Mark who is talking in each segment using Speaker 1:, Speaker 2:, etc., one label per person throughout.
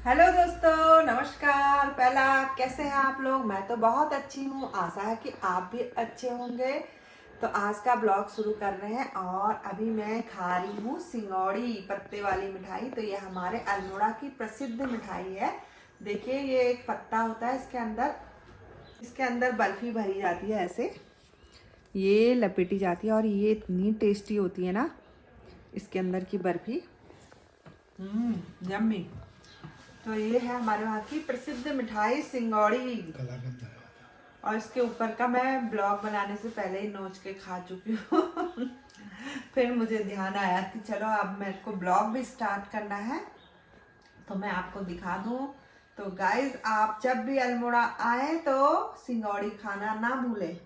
Speaker 1: Hello दोस्तों, नमस्कार। पहला, कैसे हैं आप लोग? मैं तो बहुत अच्छी हूँ। आशा है कि आप भी अच्छे होंगे। तो आज का ब्लॉग शुरू कर रहे हैं और अभी मैं खा रही हूँ सिंगौड़ी पत्ते वाली मिठाई। तो ये हमारे अल्मोड़ा की प्रसिद्ध मिठाई है। देखिए, ये एक पत्ता होता है, इसके अंदर बर्फी भरी जाती है। ऐसे ये लपेटी जाती है और ये इतनी टेस्टी होती है ना, इसके अंदर की बर्फी। यम्मी। तो ये है हमारे वहाँ की प्रसिद्ध मिठाई सिंगौड़ी। और इसके ऊपर का मैं ब्लॉग बनाने से पहले ही नोच के खा चुकी हूँ। फिर मुझे ध्यान आया कि चलो अब मेरे को ब्लॉग भी स्टार्ट करना है, तो मैं आपको दिखा दूँ। तो गाइज, आप जब भी अल्मोड़ा आए तो सिंगौड़ी खाना ना भूलें।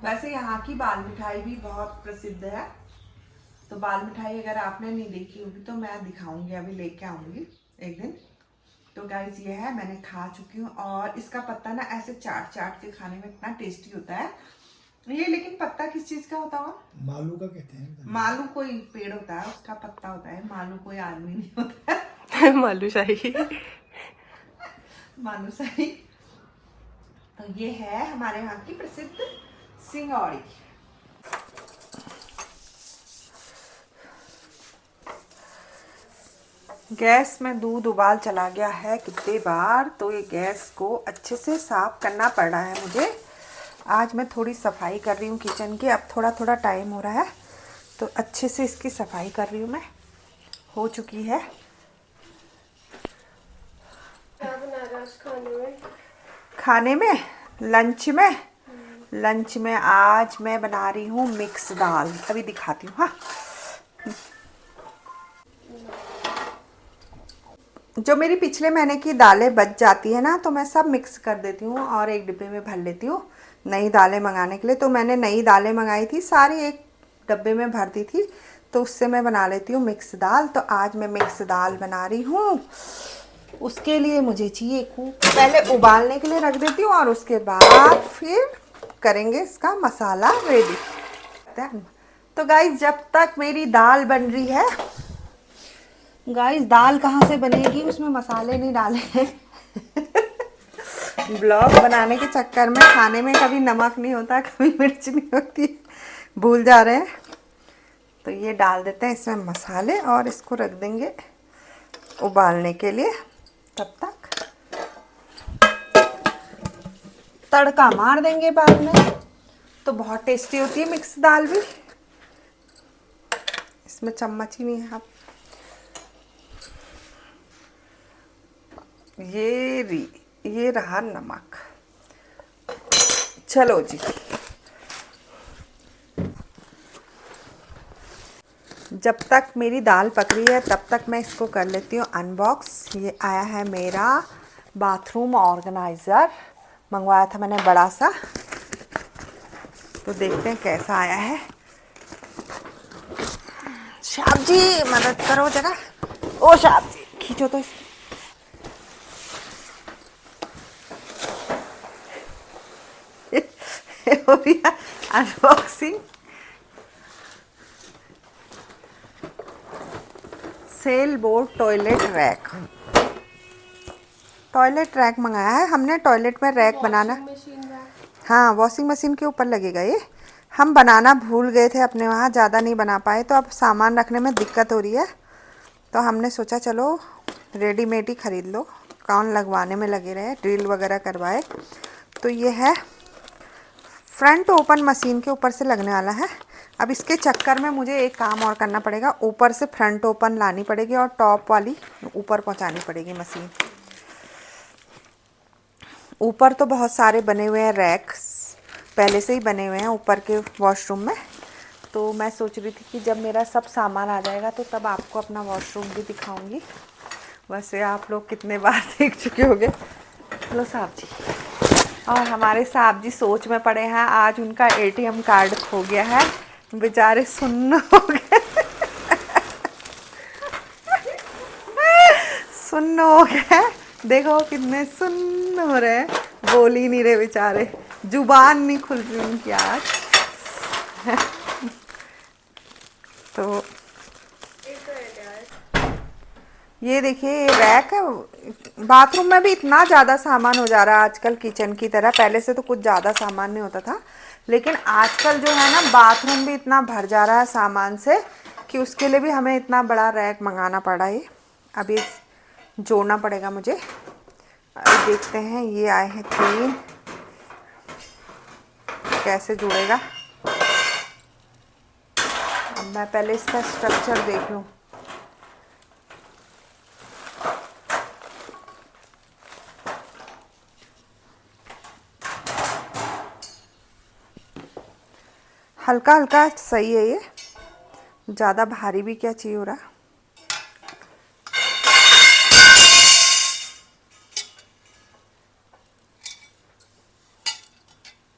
Speaker 1: वैसे यहाँ की बाल मिठाई भी बहुत प्रसिद्ध है। तो बाल मिठाई अगर आपने नहीं देखी होगी तो मैं दिखाऊंगी, अभी लेके आऊंगी एक दिन। तो गाइज, ये है, मैंने खा चुकी हूँ। और इसका पत्ता ना ऐसे चाट चाट के खाने में इतना टेस्टी होता है ये। लेकिन पत्ता किस चीज का होता है?
Speaker 2: मालू का कहते हैं।
Speaker 1: मालू कोई पेड़ होता है, उसका पत्ता होता है। मालू कोई आदमी नहीं होता है।
Speaker 3: मालूशाही।
Speaker 1: मालूशाही। तो ये है हमारे यहाँ की प्रसिद्ध सिंगौड़ी। गैस में दूध उबाल चला गया है कितने बार, तो ये गैस को अच्छे से साफ करना पड़ रहा है मुझे। आज मैं थोड़ी सफाई कर रही हूँ किचन की। अब थोड़ा थोड़ा टाइम हो रहा है तो अच्छे से इसकी सफाई कर रही हूँ मैं। हो चुकी है।
Speaker 3: क्या बना रहा है खाने में?
Speaker 1: खाने में, लंच में आज मैं बना रही हूँ मिक्स दाल। अभी दिखाती हूँ। हाँ, जो मेरी पिछले महीने की दालें बच जाती है ना, तो मैं सब मिक्स कर देती हूँ और एक डिब्बे में भर लेती हूँ नई दालें मंगाने के लिए। तो मैंने नई दालें मंगाई थी, सारी एक डब्बे में भर दी थी, तो उससे मैं बना लेती हूँ मिक्स दाल। तो आज मैं मिक्स दाल बना रही हूँ। उसके लिए मुझे चाहिए पहले उबालने के लिए रख देती हूँ और उसके बाद फिर करेंगे इसका मसाला रेडी। तो गाइस, जब तक मेरी दाल बन रही है, गाइस दाल कहाँ से बनेगी, उसमें मसाले नहीं डाले हैं। ब्लॉग बनाने के चक्कर में खाने में कभी नमक नहीं होता, कभी मिर्च नहीं होती, भूल जा रहे हैं। तो ये डाल देते हैं इसमें मसाले और इसको रख देंगे उबालने के लिए। तब तक तड़का मार देंगे बाद में। तो बहुत टेस्टी होती है मिक्स दाल भी। इसमें चम्मच ही नहीं है। ये रहा नमक। चलो जी, जब तक मेरी दाल पक रही है तब तक मैं इसको कर लेती हूँ अनबॉक्स। ये आया है मेरा बाथरूम ऑर्गेनाइज़र, मंगवाया था मैंने बड़ा सा। तो देखते हैं कैसा आया है। शाब जी मदद करो जरा। ओ शाब जी, खींचो तो इसको। हो रही है unboxing. Sale board toilet rack मंगाया है हमने। टॉयलेट में रैक बनाना। हाँ, वॉशिंग मशीन के ऊपर लगेगा ये। हम बनाना भूल गए थे अपने वहाँ, ज़्यादा नहीं बना पाए, तो अब सामान रखने में दिक्कत हो रही है। तो हमने सोचा चलो रेडीमेड ही ख़रीद लो, कौन लगवाने में लगे रहे, ड्रिल वगैरह करवाए। तो ये है, फ्रंट ओपन मशीन के ऊपर से लगने वाला है। अब इसके चक्कर में मुझे एक काम और करना पड़ेगा, ऊपर से फ्रंट ओपन लानी पड़ेगी और टॉप वाली ऊपर पहुंचानी पड़ेगी मशीन। ऊपर तो बहुत सारे बने हुए हैं रैक्स, पहले से ही बने हुए हैं ऊपर के वॉशरूम में। तो मैं सोच रही थी कि जब मेरा सब सामान आ जाएगा तो तब आपको अपना वॉशरूम भी दिखाऊंगी। वैसे आप लोग कितने बार देख चुके होंगे। हेलो साहब जी। और हमारे साहब जी सोच में पड़े हैं, आज उनका एटीएम कार्ड खो गया है, बेचारे सुन्न हो गए। सुन्न हो गए, देखो कितने सुन्न हो रहे हैं, बोल ही नहीं रहे बेचारे, जुबान नहीं खुल रही उनकी आज। तो ये देखिए ये रैक है। बाथरूम में भी इतना ज़्यादा सामान हो जा रहा है आजकल किचन की तरह। पहले से तो कुछ ज़्यादा सामान नहीं होता था, लेकिन आजकल जो है ना बाथरूम भी इतना भर जा रहा है सामान से कि उसके लिए भी हमें इतना बड़ा रैक मंगाना पड़ा है। अभी जोड़ना पड़ेगा मुझे। अभी देखते हैं, ये आए हैं 3, कैसे जुड़ेगा। अब मैं पहले इसका स्ट्रक्चर देख लूँ। हल्का हल्का सही है ये, ज़्यादा भारी भी क्या चाहिए हो रहा।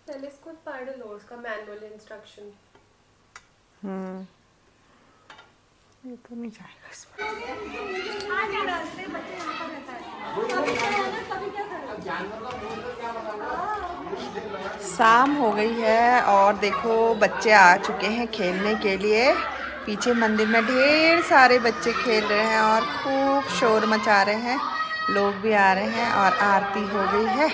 Speaker 3: पहले इसको पढ़ लो, उसका मैनुअल इंस्ट्रक्शन।
Speaker 1: ये तो नहीं जाएगा इसमें। शाम हो गई है और देखो बच्चे आ चुके हैं खेलने के लिए। पीछे मंदिर में ढेर सारे बच्चे खेल रहे हैं और खूब शोर मचा रहे हैं। लोग भी आ रहे हैं और आरती हो गई है।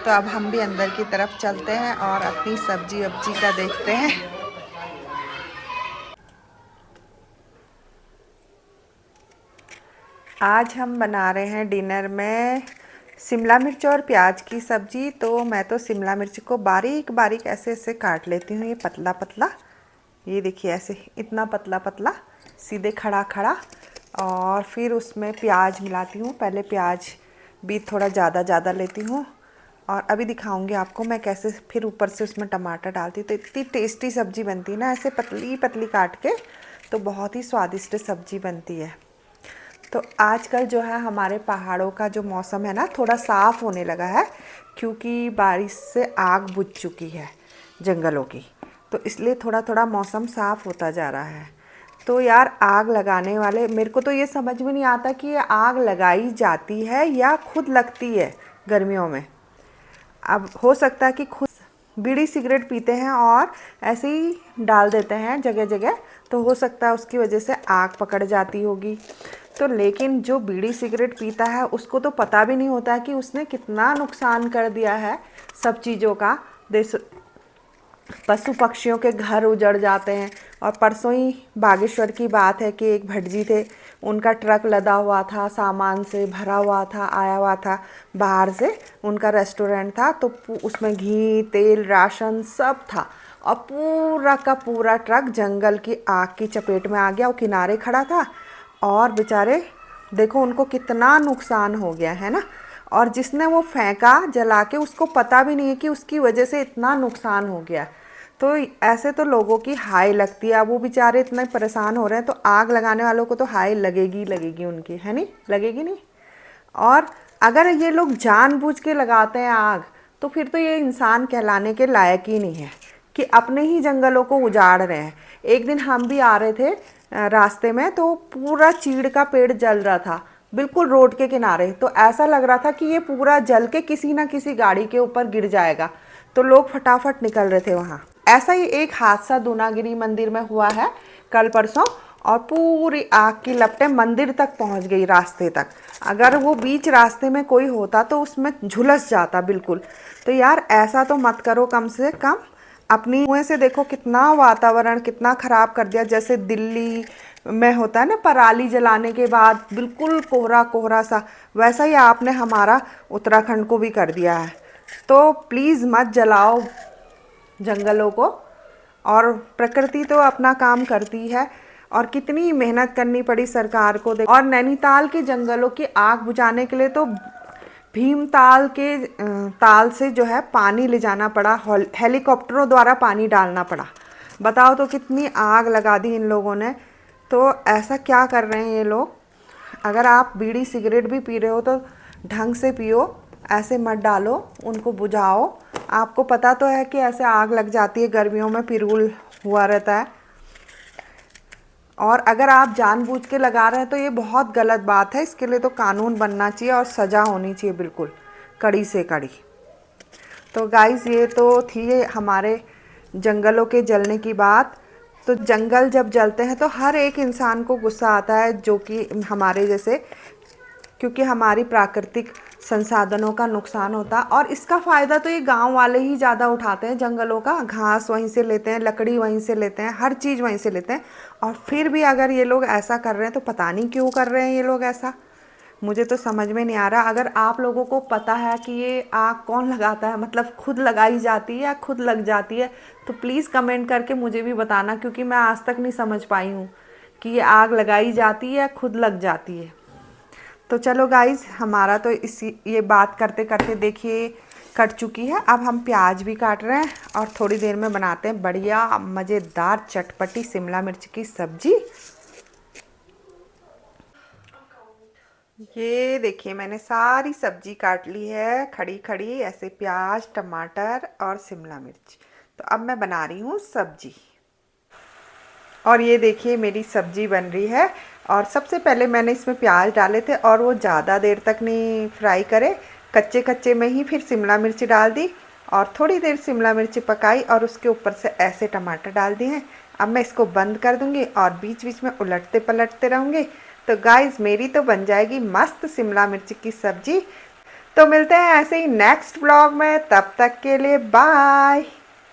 Speaker 1: तो अब हम भी अंदर की तरफ चलते हैं और अपनी सब्जी वब्जी का देखते हैं। आज हम बना रहे हैं डिनर में शिमला मिर्च और प्याज की सब्ज़ी। तो मैं तो शिमला मिर्च को बारीक बारीक ऐसे ऐसे काट लेती हूँ, ये पतला पतला। ये देखिए ऐसे इतना पतला पतला, सीधे खड़ा खड़ा। और फिर उसमें प्याज मिलाती हूँ। पहले प्याज भी थोड़ा ज़्यादा लेती हूँ और अभी दिखाऊंगी आपको मैं कैसे फिर ऊपर से उसमें टमाटर डालती हूँ। तो इतनी टेस्टी सब्ज़ी बनती है ना ऐसे पतली पतली काट के, तो बहुत ही स्वादिष्ट सब्ज़ी बनती है। तो आजकल जो है हमारे पहाड़ों का जो मौसम है ना थोड़ा साफ़ होने लगा है, क्योंकि बारिश से आग बुझ चुकी है जंगलों की। तो इसलिए थोड़ा थोड़ा मौसम साफ़ होता जा रहा है। तो यार आग लगाने वाले, मेरे को तो ये समझ में नहीं आता कि ये आग लगाई जाती है या खुद लगती है गर्मियों में। अब हो सकता है कि खुद बीड़ी सिगरेट पीते हैं और ऐसे ही डाल देते हैं जगह जगह, तो हो सकता है उसकी वजह से आग पकड़ जाती होगी। तो लेकिन जो बीड़ी सिगरेट पीता है उसको तो पता भी नहीं होता कि उसने कितना नुकसान कर दिया है सब चीज़ों का। देश पशु पक्षियों के घर उजड़ जाते हैं। और परसों ही बागेश्वर की बात है कि एक भटजी थे, उनका ट्रक लदा हुआ था, सामान से भरा हुआ था, आया हुआ था बाहर से, उनका रेस्टोरेंट था। तो उसमें घी तेल राशन सब था और पूरा का पूरा ट्रक जंगल की आग की चपेट में आ गया। वो किनारे खड़ा था और बेचारे देखो उनको कितना नुकसान हो गया है ना। और जिसने वो फेंका जला के, उसको पता भी नहीं है कि उसकी वजह से इतना नुकसान हो गया। तो ऐसे तो लोगों की हाय लगती है। अब वो बेचारे इतने परेशान हो रहे हैं, तो आग लगाने वालों को तो हाय लगेगी लगेगी उनकी, है नहीं? लगेगी नहीं? और अगर ये लोग जानबूझ के लगाते हैं आग, तो फिर तो ये इंसान कहलाने के लायक ही नहीं है कि अपने ही जंगलों को उजाड़ रहे हैं। एक दिन हम भी आ रहे थे रास्ते में, तो पूरा चीड़ का पेड़ जल रहा था बिल्कुल रोड के किनारे। तो ऐसा लग रहा था कि ये पूरा जल के किसी ना किसी गाड़ी के ऊपर गिर जाएगा। तो लोग फटाफट निकल रहे थे वहाँ। ऐसा ही एक हादसा दूनागिरी मंदिर में हुआ है कल परसों, और पूरी आग की लपटें मंदिर तक पहुँच गई, रास्ते तक। अगर वो बीच रास्ते में कोई होता तो उसमें झुलस जाता बिल्कुल। तो यार ऐसा तो मत करो, कम से कम अपनी कुएं से देखो कितना वातावरण कितना ख़राब कर दिया। जैसे दिल्ली में होता है ना पराली जलाने के बाद बिल्कुल कोहरा कोहरा सा, वैसा ही आपने हमारा उत्तराखंड को भी कर दिया है। तो प्लीज़ मत जलाओ जंगलों को। और प्रकृति तो अपना काम करती है, और कितनी मेहनत करनी पड़ी सरकार को। और नैनीताल के जंगलों की आग बुझाने के लिए तो भीमताल के ताल से जो है पानी ले जाना पड़ा, हेलीकॉप्टरों द्वारा पानी डालना पड़ा। बताओ तो कितनी आग लगा दी इन लोगों ने। तो ऐसा क्या कर रहे हैं ये लोग। अगर आप बीड़ी सिगरेट भी पी रहे हो तो ढंग से पियो, ऐसे मत डालो, उनको बुझाओ। आपको पता तो है कि ऐसे आग लग जाती है, गर्मियों में पिरूल हुआ रहता है। और अगर आप जानबूझ के लगा रहे हैं तो ये बहुत गलत बात है। इसके लिए तो कानून बनना चाहिए और सज़ा होनी चाहिए बिल्कुल कड़ी से कड़ी। तो गाइस ये तो थी हमारे जंगलों के जलने की बात। तो जंगल जब जलते हैं तो हर एक इंसान को गुस्सा आता है, जो कि हमारे जैसे, क्योंकि हमारी प्राकृतिक संसाधनों का नुकसान होता है। और इसका फ़ायदा तो ये गांव वाले ही ज़्यादा उठाते हैं, जंगलों का घास वहीं से लेते हैं, लकड़ी वहीं से लेते हैं, हर चीज़ वहीं से लेते हैं। और फिर भी अगर ये लोग ऐसा कर रहे हैं तो पता नहीं क्यों कर रहे हैं ये लोग ऐसा, मुझे तो समझ में नहीं आ रहा। अगर आप लोगों को पता है कि ये आग कौन लगाता है, मतलब खुद लगाई जाती है या खुद लग जाती है, तो प्लीज़ कमेंट करके मुझे भी बताना, क्योंकि मैं आज तक नहीं समझ पाई हूँ कि ये आग लगाई जाती है या खुद लग जाती है। तो चलो गाइज़, हमारा तो इसी ये बात करते करते देखिए कट चुकी है। अब हम प्याज भी काट रहे हैं और थोड़ी देर में बनाते हैं बढ़िया मज़ेदार चटपटी शिमला मिर्च की सब्जी। ये देखिए मैंने सारी सब्जी काट ली है खड़ी खड़ी, ऐसे प्याज टमाटर और शिमला मिर्च। तो अब मैं बना रही हूँ सब्जी। और ये देखिए मेरी सब्जी बन रही है। और सबसे पहले मैंने इसमें प्याज डाले थे और वो ज़्यादा देर तक नहीं फ्राई करे, कच्चे कच्चे में ही फिर शिमला मिर्च डाल दी और थोड़ी देर शिमला मिर्च पकाई और उसके ऊपर से ऐसे टमाटर डाल दिए हैं। अब मैं इसको बंद कर दूँगी और बीच बीच में उलटते पलटते रहूँगी। तो गाइज़ मेरी तो बन जाएगी मस्त शिमला मिर्च की सब्जी। तो मिलते हैं ऐसे ही नेक्स्ट ब्लॉग में, तब तक के लिए बाय।